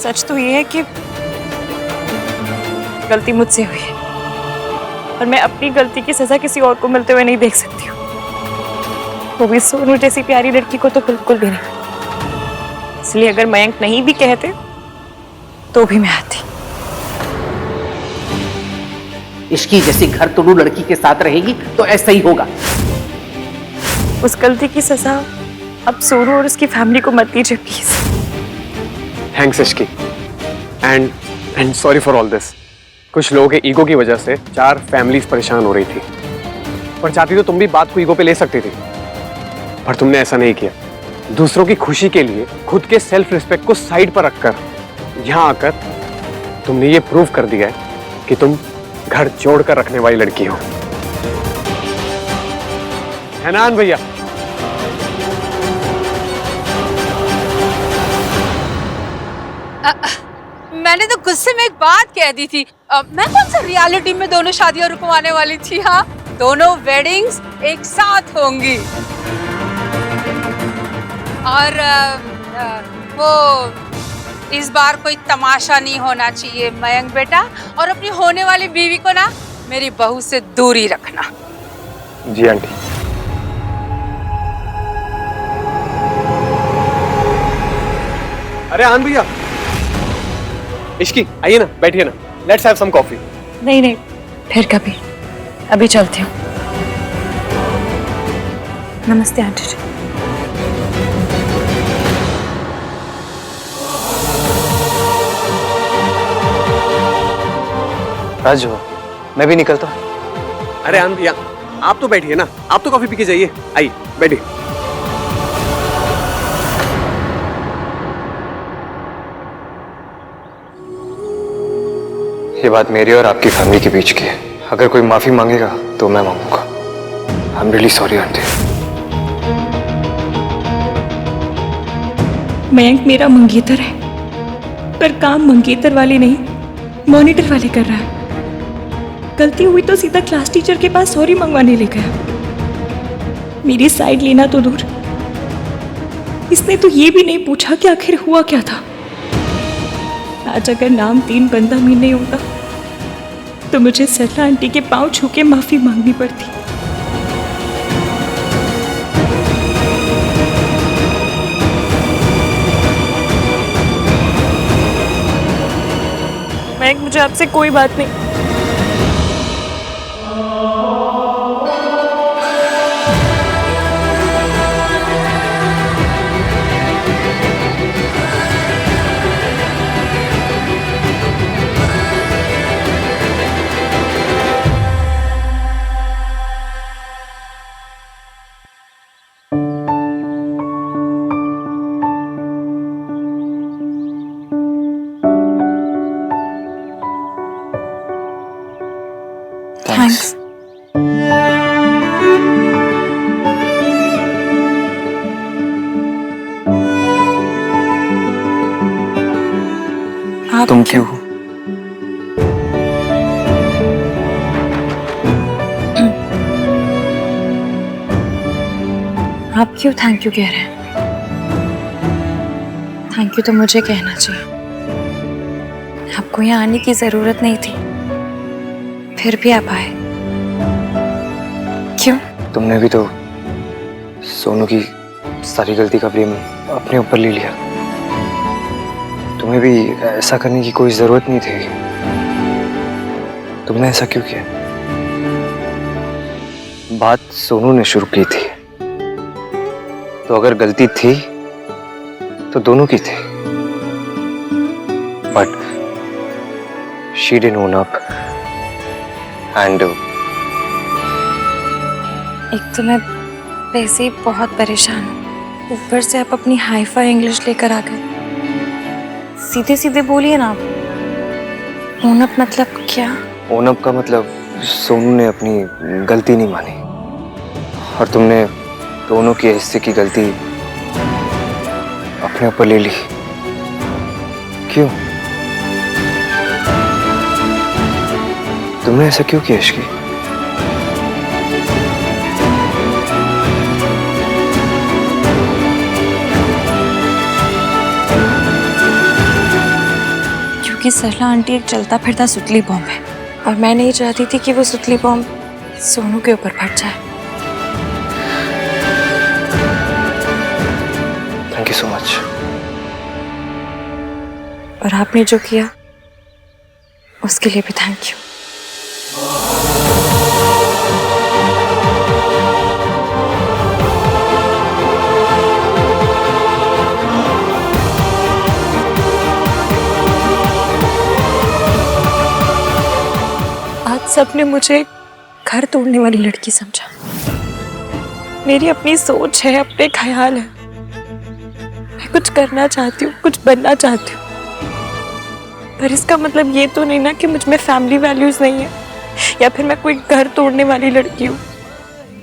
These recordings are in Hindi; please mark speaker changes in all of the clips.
Speaker 1: सच तो ये है कि गलती मुझसे हुई है और मैं अपनी गलती की सजा किसी और को मिलते हुए नहीं देख सकती हूँ। वो भी सोनू जैसी प्यारी लड़की को तो बिल्कुल भी नहीं। इसलिए अगर मयंक नहीं भी कहते तो भी मैं आती।
Speaker 2: इश्की जैसी घर तोड़ू लड़की के साथ रहेगी तो ऐसा ही होगा।
Speaker 1: उस गलती की सजा अब सोनू और उसकी फैमिली को मत दीजिए please.
Speaker 3: Thanks Ishki and sorry for all this. कुछ लोगों के ईगो की वजह से 4 फैमिलीज परेशान हो रही थी, पर चाहती तो तुम भी बात को ईगो पे ले सकती थी, पर तुमने ऐसा नहीं किया। दूसरों की खुशी के लिए खुद के सेल्फ रिस्पेक्ट को साइड पर रखकर यहाँ आकर तुमने ये प्रूव कर दिया है कि तुम घर जोड़कर रखने वाली लड़की हो, है ना भैया?
Speaker 4: मैंने तो गुस्से में एक बात कह दी थी। मैं कौन सा रियलिटी में दोनों शादियां रुकवाने वाली थी। हाँ, दोनों वेडिंग्स एक साथ होंगी। और वो इस बार कोई तमाशा नहीं होना चाहिए मयंक बेटा, और अपनी होने वाली बीवी को ना मेरी बहू से दूरी रखना।
Speaker 3: जी आंटी। अरे आन भैया, इश्की आइए ना, बैठिए ना, लेट्स हैव सम कॉफी।
Speaker 1: नहीं नहीं, फिर कभी, अभी चलती हूँ। नमस्ते आंटी जी।
Speaker 5: राजू, मैं भी निकलता हूँ।
Speaker 3: अरे आन भैया, आप तो बैठिए ना, आप तो कॉफी पी के जाइए। आइए बैठिए।
Speaker 5: ये बात मेरी और आपकी फैमिली के बीच की है। अगर कोई माफी मांगेगा तो मैं मांगूंगा। I am really sorry aunty.
Speaker 1: Mayank मेरा मंगेतर है, पर काम मंगेतर वाले नहीं, मॉनिटर वाले कर रहा है। गलती हुई तो सीधा क्लास टीचर के पास सॉरी मंगवाने ले गया। मेरी साइड लेना तो दूर, इसने तो ये भी नहीं पूछा कि आखिर हुआ क्या था। आज अगर नाम 3 बंदा मीन नहीं होता तो मुझे सरला आंटी के पांव छू के माफी मांगनी पड़ती। मयंक, मुझे आपसे कोई बात नहीं। थैंक्स।
Speaker 5: तुम क्यों?
Speaker 1: आप क्यों थैंक यू कह रहे हैं? थैंक यू तो मुझे कहना चाहिए। आपको यहाँ आने की जरूरत नहीं थी, फिर भी आप आए। क्यों?
Speaker 5: तुमने भी तो सोनू की सारी गलती का ब्लेम अपने ऊपर ले लिया। तुम्हें भी ऐसा करने की कोई जरूरत नहीं थी। तुमने ऐसा क्यों किया? बात सोनू ने शुरू की थी, तो अगर गलती थी तो दोनों की थी। But she didn't own up and
Speaker 1: एक तो मैं वैसे ही बहुत परेशान हूँ, ऊपर से आप अपनी हाई-फाई इंग्लिश लेकर आ गए। सीधे सीधे बोलिए ना आप। ओन अप मतलब क्या?
Speaker 5: ओन अप का मतलब सोनू ने अपनी गलती नहीं मानी और तुमने दोनों के हिस्से की गलती अपने ऊपर ले ली। क्यों? तुमने ऐसा क्यों किया इश्की?
Speaker 1: कि सरला आंटी एक चलता फिरता सुतली बॉम्ब है और मैं नहीं चाहती थी कि वो सुतली बॉम्ब सोनू के ऊपर फट जाए।
Speaker 5: Thank you so much.
Speaker 1: और आपने जो किया उसके लिए भी थैंक यू। आज सबने मुझे घर तोड़ने वाली लड़की समझा। मेरी अपनी सोच है, अपने ख्याल है, मैं कुछ करना चाहती हूँ, कुछ बनना चाहती हूँ, पर इसका मतलब ये तो नहीं ना कि मुझ में फैमिली वैल्यूज नहीं है या फिर मैं कोई घर तोड़ने वाली लड़की हूँ।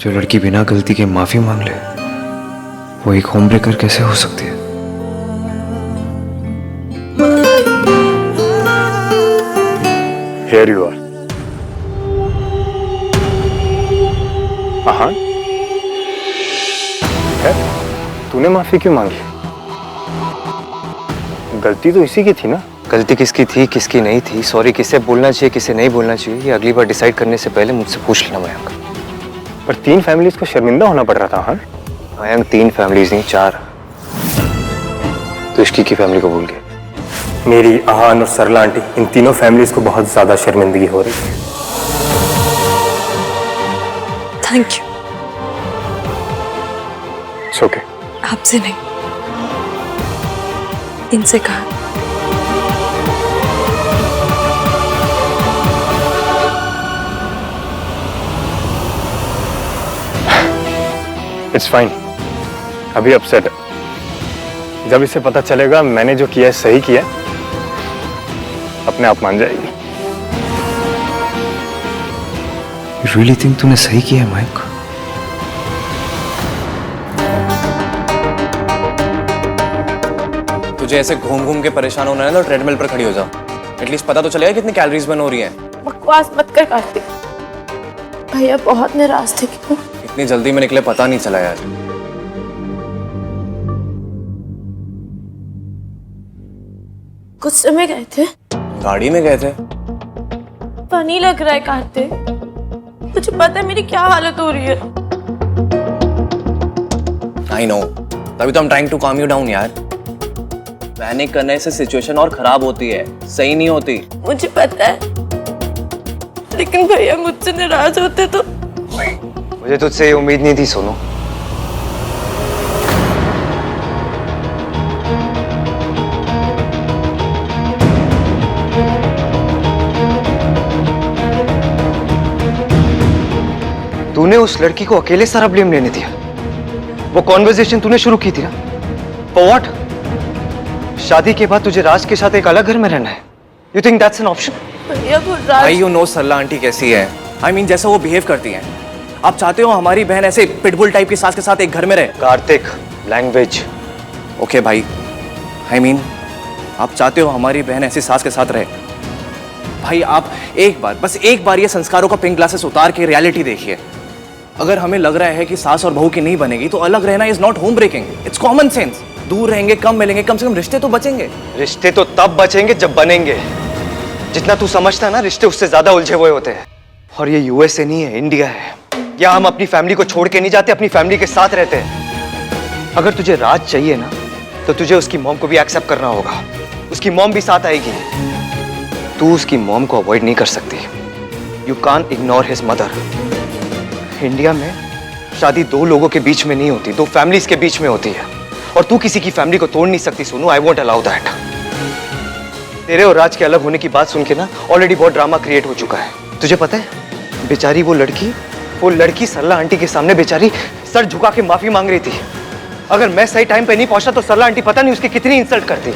Speaker 5: जो लड़की बिना गलती के माफी मांग ले वो एक होम ब्रेकर कैसे हो सकती है?
Speaker 3: Here you are. हाँ, तूने माफी क्यों मांगी? गलती तो इसी की थी ना।
Speaker 5: गलती किसकी थी किसकी नहीं थी, सॉरी किसे बोलना चाहिए किसे नहीं बोलना चाहिए, ये अगली बार डिसाइड करने से पहले मुझसे पूछ लेना मयंक।
Speaker 3: पर 3 फैमिलीज को शर्मिंदा होना पड़ रहा था। हाँ
Speaker 5: मयंक 3 फैमिलीज नहीं 4। तो इश्की की फैमिली को भूल गया।
Speaker 6: मेरी, आहान और सरला आंटी, इन तीनों फैमिलीज को बहुत ज्यादा शर्मिंदगी हो रही है।
Speaker 1: Thank you.
Speaker 3: It's okay.
Speaker 1: आपसे नहीं, इनसे कहा।
Speaker 3: It's fine. अभी अपसेट है, जब इसे पता चलेगा मैंने जो किया है सही किया, अपने आप मान जाएगी।
Speaker 5: You really think तूने सही किया है मयंक?
Speaker 7: तुझे ऐसे घूम घूम के परेशान होना है तो ट्रेडमिल पर खड़ी हो जा। एटलीस्ट पता तो चलेगा कितनी कैलोरीज बर्न हो रही है।
Speaker 8: बकवास मत कर कार्तिक, भैया बहुत निराश थे। क्यों?
Speaker 7: इतनी जल्दी में निकले पता नहीं चला यार।
Speaker 8: कुछ समय गए थे,
Speaker 7: गाड़ी में गए थे।
Speaker 8: फनी लग रहा है कार्तिक, तुझे पता है मेरी क्या हालत हो रही है।
Speaker 7: आई नो, तभी तो I'm trying to calm you down यार। पैनिक करने से सिचुएशन और खराब होती है, सही नहीं होती।
Speaker 8: मुझे पता है, लेकिन भैया मुझसे नाराज होते तो।
Speaker 5: मुझे तुझसे ये उम्मीद नहीं थी सोनू। तूने उस लड़की को अकेले सारा ब्लेम लेने दिया। वो कॉन्वर्सेशन तूने शुरू की थी ना, फॉर व्हाट? शादी के बाद तुझे राज के साथ एक अलग घर में रहना है। You think that's an option?
Speaker 8: भैया वो
Speaker 7: भाई यू नो सरला आंटी कैसी है। I mean, जैसा वो बिहेव करती हैं। आप चाहते हो हमारी बहन ऐसे पिटबुल टाइप की सास के साथ एक घर में रहे?
Speaker 5: कार्तिक, लैंग्वेज।
Speaker 7: ओके भाई, I mean, आप चाहते हो हमारी बहन ऐसी सास के साथ रहे? भाई आप एक बार, बस एक बार ये संस्कारों का पिंक ग्लासेस उतार के रियलिटी देखिए। अगर हमें लग रहा है कि सास और बहू की नहीं बनेगी तो अलग रहना is not home breaking, it's common sense. दूर रहेंगे, कम मिलेंगे, कम से कम रिश्ते तो बचेंगे।
Speaker 5: रिश्ते तो तब बचेंगे जब बनेंगे। जितना तू समझता है ना, रिश्ते उससे ज्यादा उलझे हुए होते हैं। और ये यूएसए नहीं है, इंडिया है। यहाँ हम अपनी फैमिली को छोड़ के नहीं जाते, अपनी फैमिली के साथ रहते हैं। अगर तुझे राज चाहिए ना, तो तुझे उसकी मॉम को भी एक्सेप्ट करना होगा। उसकी मॉम भी साथ आएगी। तू उसकी मॉम को अवॉइड नहीं कर सकती। You can't ignore his mother. India में शादी 2 लोगों के बीच में नहीं होती, 2 फैमिलीज के बीच में होती है। और तू किसी की फैमिली को तोड़ नहीं सकती Sonu. I won't allow that. तेरे और राज के अलग होने की बात सुन के ना ऑलरेडी बहुत ड्रामा क्रिएट हो चुका है। तुझे पता है, बेचारी वो लड़की सरला आंटी के सामने बेचारी सर झुका के माफी मांग रही थी। अगर मैं सही टाइम पे नहीं पहुंचा तो सरला आंटी पता नहीं उसकी कितनी इंसल्ट करती।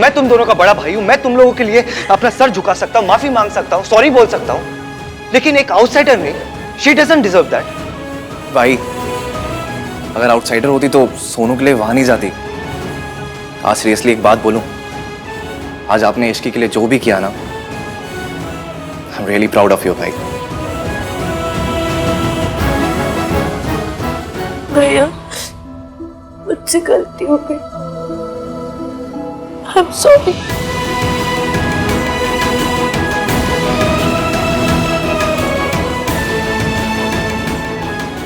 Speaker 5: मैं तुम दोनों का बड़ा भाई हूं, मैं तुम लोगों के लिए अपना सर झुका सकता हूं, माफी मांग सकता हूं, सॉरी बोल सकता हूं, लेकिन एक आउटसाइडर नहीं, शी डजंट डिजर्व दैट।
Speaker 7: भाई अगर आउटसाइडर होती तो सोनू के लिए वहां नहीं जाती। आज सीरियसली एक बात बोलूं, आज आपने इश्की के लिए जो भी किया ना, आई am really proud of you भाई।
Speaker 8: भैया मुझसे गलती हो गई, I'm sorry.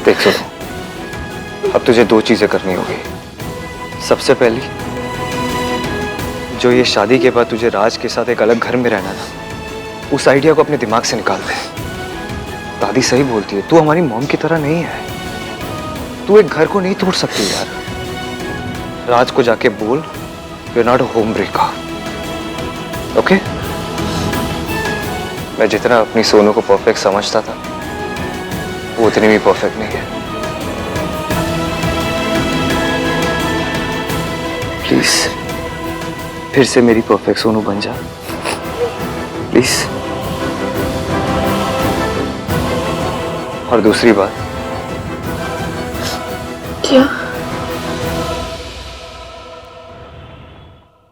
Speaker 5: देख लो, अब तुझे दो चीजें करनी होगी। सबसे पहली, जो ये शादी के बाद तुझे राज के साथ एक अलग घर में रहना था, उस आइडिया को अपने दिमाग से निकाल दे। दादी सही बोलती है, तू हमारी मॉम की तरह नहीं है। तू एक घर को नहीं तोड़ सकती यार। राज को जाके बोल, you are not a home breaker, okay? मैं जितना अपनी सोनू को परफेक्ट समझता था, वो उतनी भी परफेक्ट नहीं है। प्लीज फिर से मेरी परफेक्ट सोनू बन जा, प्लीज। और दूसरी बात,
Speaker 8: क्या?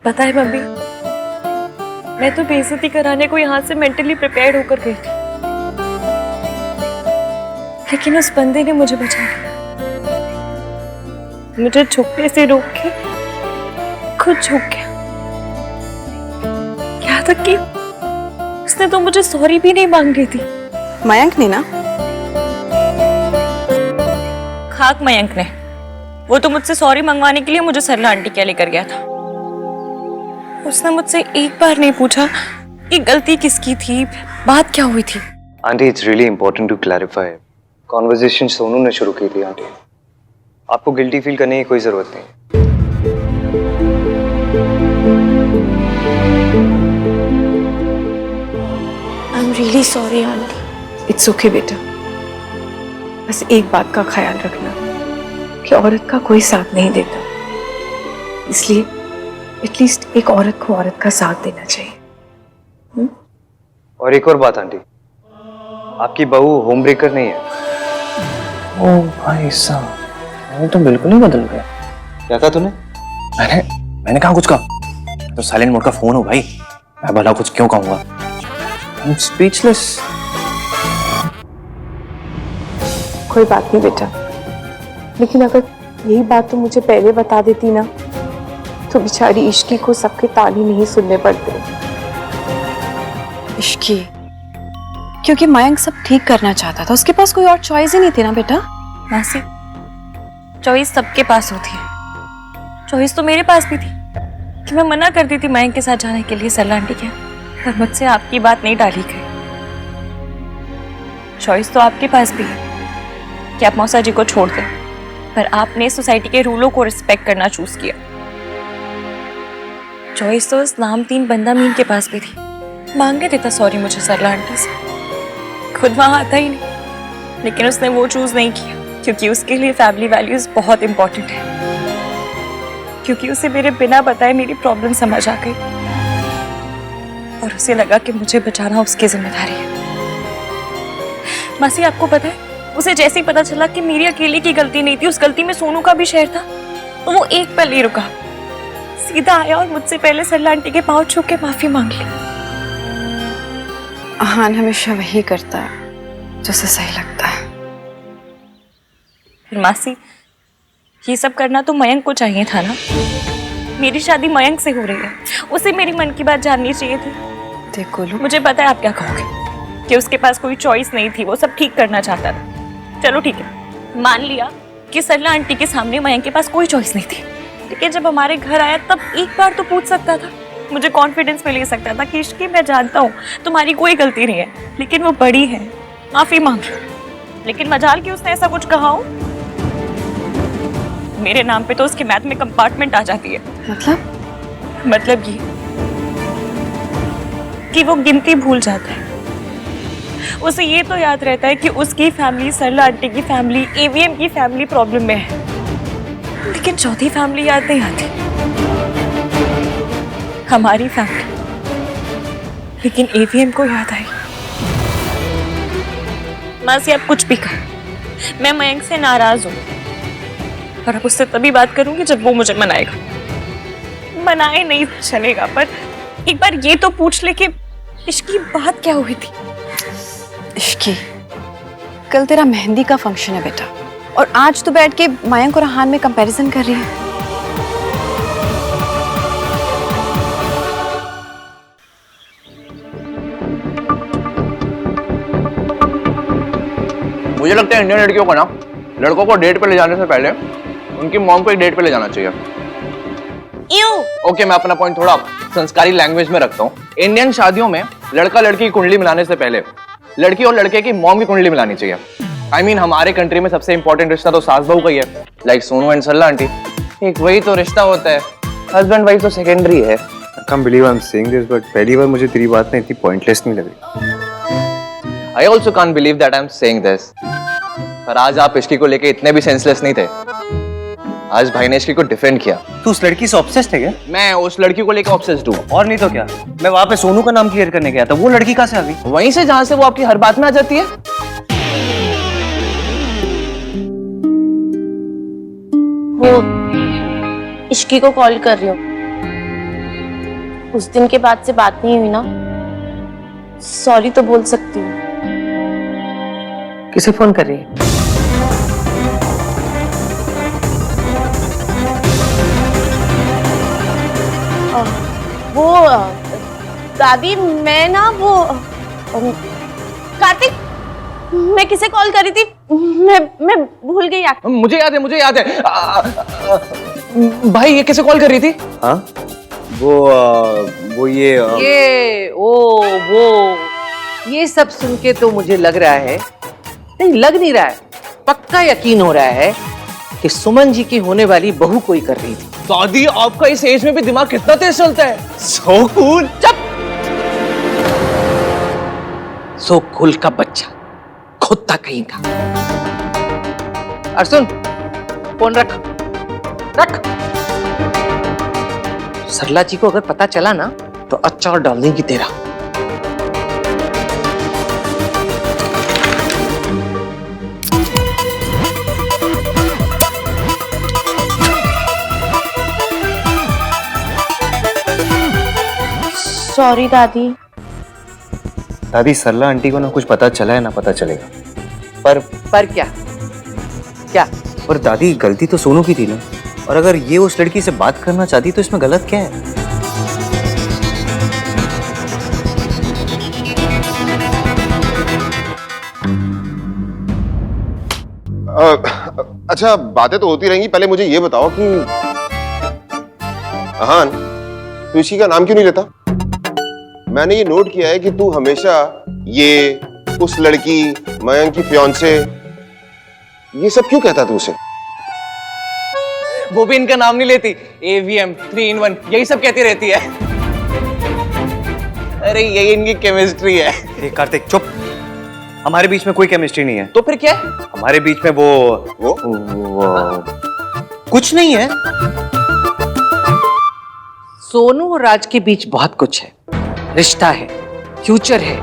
Speaker 1: पता है मम्मी, मैं तो बेइज्जती कराने को यहाँ से मेंटली प्रिपेयर्ड होकर गई थी, लेकिन उस बंदे ने मुझे बचा लिया। मुझे झुकने से रोक के खुद झुक गया। क्या तक कि उसने तो मुझे सॉरी भी नहीं मांग रही थी।
Speaker 9: मयंक ने ना?
Speaker 1: खाक मयंक ने। वो तो मुझसे सॉरी मंगवाने के लिए मुझे सरला आंटी क्या लेकर गया था। उसने मुझसे एक बार नहीं पूछा कि गलती किसकी थी, बात क्या हुई थी।
Speaker 5: Aunty, it's really important to clarify. Conversation Sonu ने शुरू की थी आंटी, आपको गिल्टी फील करने की कोई जरूरत नहीं।
Speaker 8: I'm really sorry, aunty.
Speaker 1: It's okay बेटा, बस एक बात का ख्याल रखना कि औरत का कोई साथ नहीं देता, इसलिए एटलीस्ट एक औरत को औरत का साथ देना चाहिए।
Speaker 5: और एक और बात आंटी, आपकी बहू होम ब्रेकर नहीं है।
Speaker 7: ओ भाई साहब, मैं तो बिल्कुल ही बदल गया।
Speaker 5: क्या कहा तूने?
Speaker 7: मैंने कहा कुछ कहा? तो साइलेंट मोड का फोन हो भाई, मैं भला कुछ क्यों कहूंगा? I'm speechless.
Speaker 9: कोई बात नहीं बेटा, लेकिन अगर यही बात तो मुझे पहले बता देती ना, तो बेचारी इश्की को सबके ताने नहीं सुनने पड़ते।
Speaker 10: इश्की, क्योंकि मयंक सब ठीक करना चाहता था, उसके पास कोई और चॉइस ही नहीं थी ना बेटा।
Speaker 1: मासी, चॉइस सबके पास होती है, चॉइस तो मेरे पास भी थी कि मैं मना कर दी थी मयंक के साथ जाने के लिए सरला आंटी के, पर मुझसे आपकी बात नहीं डाली गई। चॉइस तो आपके पास भी है कि आप मौसा जी को छोड़ दें, पर आपने सोसाइटी के रूलों को रिस्पेक्ट करना चूज किया। चॉइस तो उस नामतीन बंदा मीन के पास भी थी, मांगे देता सॉरी मुझे सरला आंटी से, खुद वहां आता ही नहीं, लेकिन उसने वो चूज नहीं किया क्योंकि उसके लिए फैमिली वैल्यूज बहुत इंपॉर्टेंट है, क्योंकि उसे मेरे बिना बताए मेरी प्रॉब्लम समझ आ गई और उसे लगा कि मुझे बचाना उसकी जिम्मेदारी है। मासी, आपको पता है, उसे जैसे ही पता चला कि मेरी अकेले की गलती नहीं थी, उस गलती में सोनू का भी शेयर था, तो वो एक पल नहीं रुका, सीधा आया और मुझसे पहले सरला आंटी के पांव छू के माफी मांग ली।
Speaker 10: आहान हमेशा वही करता है जो उसे सही लगता है।
Speaker 1: फिर मासी, ये सब करना तो मयंक को चाहिए था ना। मेरी शादी मयंक से हो रही है, उसे मेरी मन की बात जाननी चाहिए थी।
Speaker 10: देख गोलू,
Speaker 1: मुझे पता है आप क्या कहोगे कि उसके पास कोई चॉइस नहीं थी, वो सब ठीक करना चाहता था। चलो ठीक है, मान लिया कि सरला आंटी के सामने मयंक के पास कोई चॉइस नहीं थी, लेकिन जब हमारे घर आया तब एक बार तो पूछ सकता था, मुझे कॉन्फिडेंस में ले सकता था कि इश्की, मैं जानता हूँ तुम्हारी कोई गलती नहीं है, लेकिन वो बड़ी है, माफी मांग रही। लेकिन मजाल कि उसने ऐसा कुछ कहा हो, मेरे नाम पे तो उसके मैथ में कंपार्टमेंट आ जाती है। मतलब ये कि वो गिनती भूल जाता है, उसे ये तो याद रहता है कि उसकी फैमिली सरला आंटी की फैमिली, एवीएम की फैमिली प्रॉब्लम में है, लेकिन चौथी फैमिली याद नहीं आती, हमारी फैमिली। लेकिन एवीएम को याद आई। मासी, आप कुछ भी कहें, मैं मयंक से नाराज हूं और अब उससे तभी बात करूंगी जब वो मुझे मनाएगा। मनाए नहीं चलेगा, पर एक बार ये तो पूछ ले कि इसकी बात क्या हुई थी।
Speaker 10: इश्की, कल तेरा मेहंदी का फंक्शन है बेटा, और आज तो बैठ के मयंक और आहान में कंपैरिजन कर रही है।
Speaker 7: मुझे लगता है इंडियन लड़कियों को ना लड़कों को डेट पे ले जाने से पहले उनकी मॉम को एक डेट पे ले जाना चाहिए। ओके, मैं अपना पॉइंट थोड़ा संस्कारी लैंग्वेज में रखता हूँ। इंडियन शादियों में लड़का लड़की की कुंडली मिलाने से पहले लड़की और लड़के की मॉम की कुंडली मिलानी चाहिए। I mean, हमारे कंट्री में सबसे इंपॉर्टेंट रिश्ता तो सास बहू का ही है, like Sonu and Sarla aunty. एक वही तो रिश्ता होता है, हस्बैंड वाइफ तो सेकेंडरी है।
Speaker 6: I can't believe I'm saying this, but पहली बार मुझे तेरी बात ना इतनी पॉइंटलेस नहीं लग रही।
Speaker 7: I also can't believe that I'm saying this. पर आज आप इश्की को लेके इतने भी सेंसलेस नहीं थे। आज भाई ने इश्की को डिफेंड किया।
Speaker 5: तू उस लड़की से ऑब्सेस्ड है क्या?
Speaker 7: मैं उस लड़की को लेके ऑब्सेस्ड हूँ।
Speaker 5: और नहीं तो क्या, मैं वहां पे सोनू का नाम क्लियर करने गया था, वो लड़की कहाँ से आ गई?
Speaker 7: वहीं से जहां से वो आपकी हर बात में आ जाती है।
Speaker 8: वो इश्की को कॉल कर रही हूँ। उस दिन के बाद से बात नहीं हुई ना, सॉरी तो बोल सकती हूँ।
Speaker 2: किसे फोन कर रही है?
Speaker 8: वो दादी, मैं ना वो कार्तिक, मैं किसे कॉल करी थी, मैं भूल गई यार।
Speaker 7: मुझे याद है। भाई ये कैसे कॉल कर रही थी?
Speaker 5: हाँ, वो
Speaker 2: ये सब सुन के तो मुझे लग रहा है, नहीं लग नहीं रहा है, पक्का यकीन हो रहा है कि सुमन जी की होने वाली बहू कोई कर रही थी।
Speaker 7: दादी, आपका इस एज में भी दिमाग कितना तेज चलता है। So cool.
Speaker 2: चुप! सो कूल का बच्चा, खुदा कहीं का। और सुन, फोन रख। सरला जी को अगर पता चला ना तो अचार डाल देंगी तेरा।
Speaker 8: सॉरी दादी।
Speaker 5: दादी, सरला आंटी को ना कुछ पता चला है ना पता चलेगा,
Speaker 2: पर क्या?
Speaker 5: पर दादी गलती तो सोनू की थी ना, और अगर ये उस लड़की से बात करना चाहती तो इसमें गलत क्या है?
Speaker 11: अच्छा, बातें तो होती रहेंगी, पहले मुझे ये बताओ कि अहान, तू इसी का नाम क्यों नहीं लेता? मैंने ये नोट किया है कि तू हमेशा ये, उस लड़की, मयंक की फियांसे, ये सब क्यों कहता तू उसे?
Speaker 7: वो भी इनका नाम नहीं लेती। AVM 3 in 1 यही सब कहती रहती है। अरे यही इनकी केमिस्ट्री है।
Speaker 5: अरे कार्तिक चुप, हमारे बीच में कोई केमिस्ट्री नहीं है।
Speaker 7: तो फिर क्या है?
Speaker 5: हमारे बीच में वो कुछ नहीं है।
Speaker 2: सोनू और राज के बीच बहुत कुछ है, रिश्ता है, फ्यूचर है।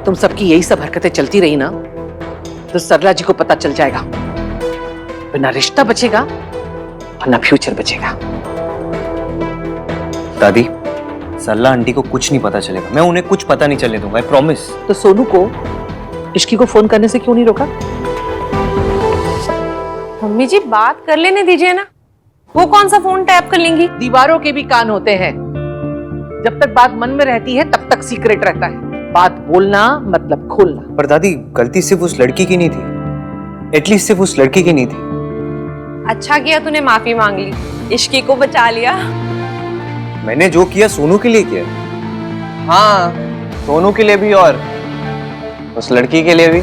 Speaker 2: तुम सबकी यही सब हरकतें चलती रही ना तो सरला जी को पता चल जाएगा, ना रिश्ता बचेगा और ना फ्यूचर बचेगा।
Speaker 5: दादी, सरला आंटी को कुछ नहीं पता चलेगा, मैं उन्हें कुछ पता नहीं चलने दूंगा, आई प्रॉमिस।
Speaker 2: तो सोनू को इश्की को फोन करने से क्यों नहीं रोका?
Speaker 8: मम्मी जी बात कर लेने दीजिए ना, वो कौन सा फोन टैप कर लेंगी?
Speaker 2: दीवारों के भी कान होते हैं, जब तक बात मन में रहती है तब तक सीक्रेट रहता है। बात बोलना मतलब खोलना।
Speaker 5: पर दादी, गलती सिर्फ उस लड़की की नहीं थी, एटलीस्ट सिर्फ उस लड़की की नहीं थी।
Speaker 8: अच्छा किया तूने माफी मांग ली, इश्की को बचा लिया।
Speaker 5: मैंने जो किया सोनू के लिए किया।
Speaker 7: हाँ, सोनू के लिए भी और उस लड़की के लिए भी।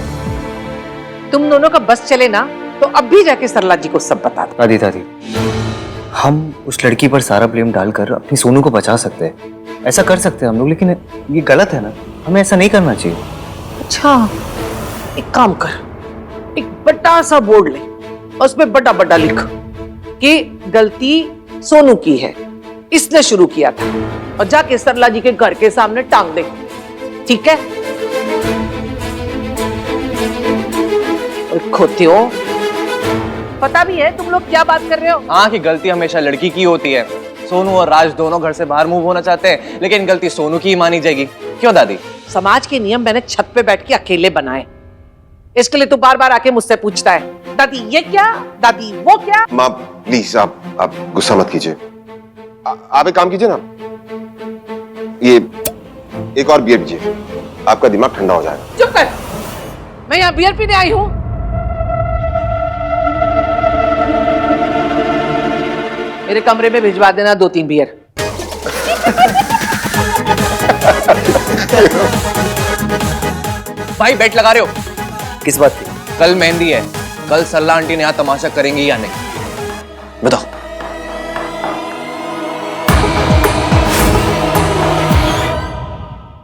Speaker 2: तुम दोनों का बस चले ना तो अब भी जाके सरला जी को सब बता दो।
Speaker 5: दादी, हम उस लड़की पर सारा ब्लेम डालकर अपनी सोनू को बचा सकते हैं, ऐसा कर सकते हैं हम लोग, लेकिन ये गलत है ना, हमें ऐसा नहीं करना चाहिए।
Speaker 2: अच्छा, एक काम कर, एक बड़ा सा बोर्ड ले और उसमें बड़ा लिख कि गलती सोनू की है, इसने शुरू किया था, और जाके सरला जी के घर के सामने टांग दे, ठीक है? और खोतियों, पता भी है तुम लोग क्या बात कर रहे हो?
Speaker 7: हाँ, कि गलती हमेशा लड़की की होती है। सोनू और राज दोनों घर से बाहर मूव होना चाहते हैं, लेकिन गलती सोनू की ही मानी जाएगी। क्यों दादी?
Speaker 2: समाज के नियम मैंने छत पे बैठ के अकेले बनाए, इसके लिए तू बार बार आके मुझसे पूछता है, दादी ये क्या, दादी वो क्या?
Speaker 11: माँ प्लीज, आप गुस्सा मत कीजिए। आप एक काम कीजिए ना, ये एक और बियर पीजिए, आपका दिमाग ठंडा हो जाएगा।
Speaker 2: चुप कर, मैं यहाँ बियर पीने आई हूँ। मेरे कमरे में भिजवा देना 2-3 बियर।
Speaker 7: भाई बेट लगा रहे हो किस बात की? कल मेहंदी है, कल सरला आंटी ने यहाँ तमाशा करेंगी या नहीं बताओ?